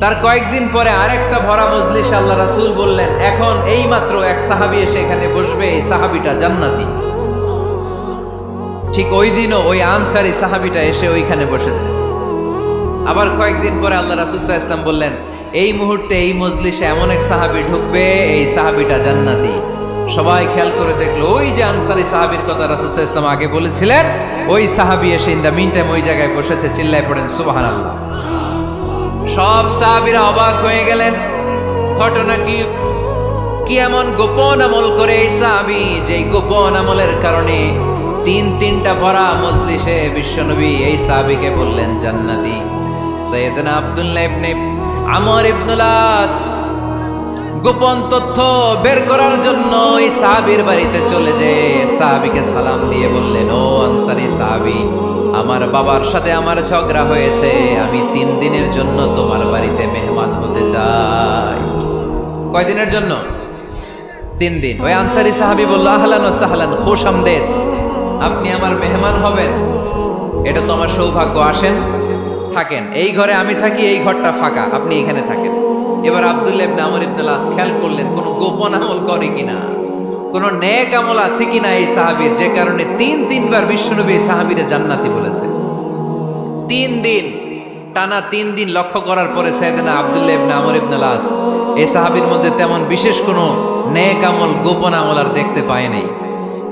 তার কয়েকদিন পরে আরেকটা ভরা মজলিস আল্লাহ রাসূল বললেন, এখন এই মাত্র এক সাহাবী এসে এখানে বসবে, এই সাহাবীটা জান্নাতি। ঠিক ওই দিনও ওই আনসারী সাহাবীটা এসে ওইখানে বসেছে। আবার কয়েকদিন পরে আল্লাহ রাসূল সাল্লাল্লাহু আলাইহি ওয়াসাল্লাম বললেন, এই মুহূর্তে এই মজলিসে এমন এক সাহাবী ঢুকবে, এই সাহাবীটা জান্নাতি। সবাই খেয়াল করে দেখলো ওই যে আনসারী সাহাবীর কথা রাসূল সাল্লাল্লাহু আলাইহি ওয়াসাল্লাম আগে বলেছিলেন, ওই সাহাবী এসে ইন দ্য মিন টাইম ওই জায়গায় বসেছে। চিল্লায় পড়েন সুবহানাল্লাহ। সব সাহাবীরা অবাক হয়ে গেলেন, ঘটনা কি? কি এমন গোপন আমল করে এই সাহাবী, যেই গোপন আমলের কারণে তিনটা ভরা মজলিসে বিশ্বনবী এই সাহাবীকে বললেন জান্নাতি। সাইয়েদনা আব্দুল্লাহ ইবনে আমর ইবনুল আস গোপন তথ্য বের করার জন্য এই সাহাবীর বাড়িতে চলে যে সাহাবীকে সালাম দিয়ে বললেন, ও আনসারী সাহাবী, আমার বাবার সাথে আমার ঝগড়া হয়েছে, আমি 3 দিনের জন্য তোমার বাড়িতে মেহমান হতে চাই। কয়দিনের জন্য? 3 দিন। ওই আনসারী সাহাবী বলল, আহলান ওয়া সাহলান, খুশামদেদ, আপনি আমার মেহমান হবেন, এটা তো আমার সৌভাগ্য। আসেন, থাকেন, এই ঘরে আমি থাকি, এই ঘরটা ফাঁকা, আপনি এখানে থাকেন। এবার আব্দুল্লাহ ইবনে আমর ইবনুল আস খেয়াল করলেন কোন গোপন আমল করে কিনা, কোন নেক আমল আছে কিনা এই সাহাবীর, যে কারণে 3বার বিশ্বনবী এই সাহাবীরে জান্নাতি বলেছে। 3 দিন টানা 3 দিন লক্ষ্য করার পরে সাইয়েদনা আব্দুল্লাহ ইবনে আমর ইবনুল আস এই সাহাবীর মধ্যে তেমন বিশেষ কোনো নেক আমল, গোপন আমল আর দেখতে পায় নাই।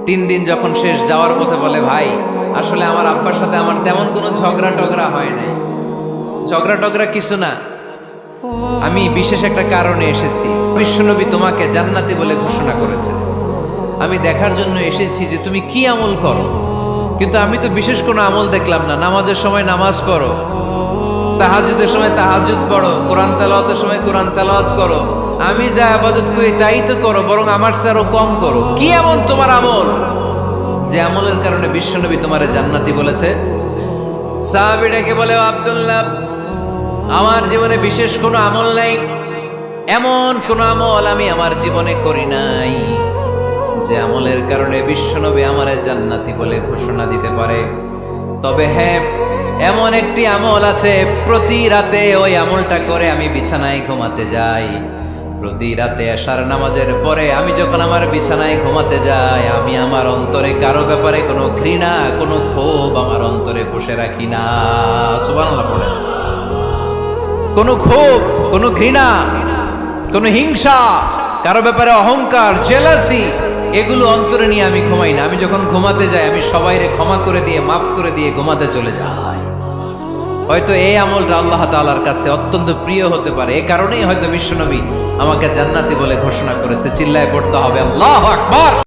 3 দিন যখন শেষ, যাওয়ার পথে বলে, ভাই আসলে আমার আব্বার সাথে আমার তেমন কোনো ঝগড়া টগড়া হয় নাই, ঝগড়া টগড়া কিছু না, আমি বিশেষ একটা কারণে এসেছি। বিশ্বনবী তোমাকে জান্নাতি বলে ঘোষণা করেছে, আমি দেখার জন্য এসেছি যে তুমি কি আমল করো, কিন্তু আমি তো বিশেষ কোনো আমল দেখলাম না। নামাজের সময় নামাজ পড়ো, তাহাজ্জুদের সময় তাহাজ্জুদ পড়ো, কোরআন তেলাওয়াতের সময় কোরআন তেলাওয়াত করো, আমি যা ইবাদত করি তাই তো করো, বরং আমার চেয়ে আরো কম করো। কি এমন তোমার আমল যে আমলের কারণে বিশ্বনবী তোমারে জান্নাতি বলেছে? সাহাবীটাকে বলে, আব্দুল্লাহ, আমার জীবনে বিশেষ কোনো আমল নাই, এমন কোন আমল আমি আমার জীবনে করি নাই যে আমলের কারণে বিশ্বনবী আমারে জান্নাতি বলে ঘোষণা দিতে পারে। তবে হ্যাঁ, এমন একটি আমল আছে, প্রতি রাতে ওই আমলটা করে আমি বিছানায় ঘুমাতে যাই। প্রতি রাতে এশার নামাজের পরে আমি যখন আমার বিছানায় ঘুমাতে যাই, আমি আমার অন্তরে কারো ব্যাপারে কোনো ঘৃণা, কোনো ক্ষোভ আমার অন্তরে বসে রাখি না। সুবহানাল্লাহ পড়ে। কোনো ক্ষোভ, কোনো ঘৃণা, কোনো হিংসা, কারো ব্যাপারে অহংকার, জেলাসি, এগুলো অন্তরে নিয়ে আমি ঘুমাই না। আমি যখন ঘুমাতে যাই, আমি সবাইরে ক্ষমা করে দিয়ে, মাফ করে দিয়ে ঘুমাতে চলে যাই। হয়তো এই আমলটা আল্লাহ তাআলার কাছে অত্যন্ত প্রিয় হতে পারে, এই কারণেই হয়তো বিশ্বনবী আমাকে জান্নাতি বলে ঘোষণা করেছে। চিল্লায় পড়তে হবে আল্লাহু আকবার।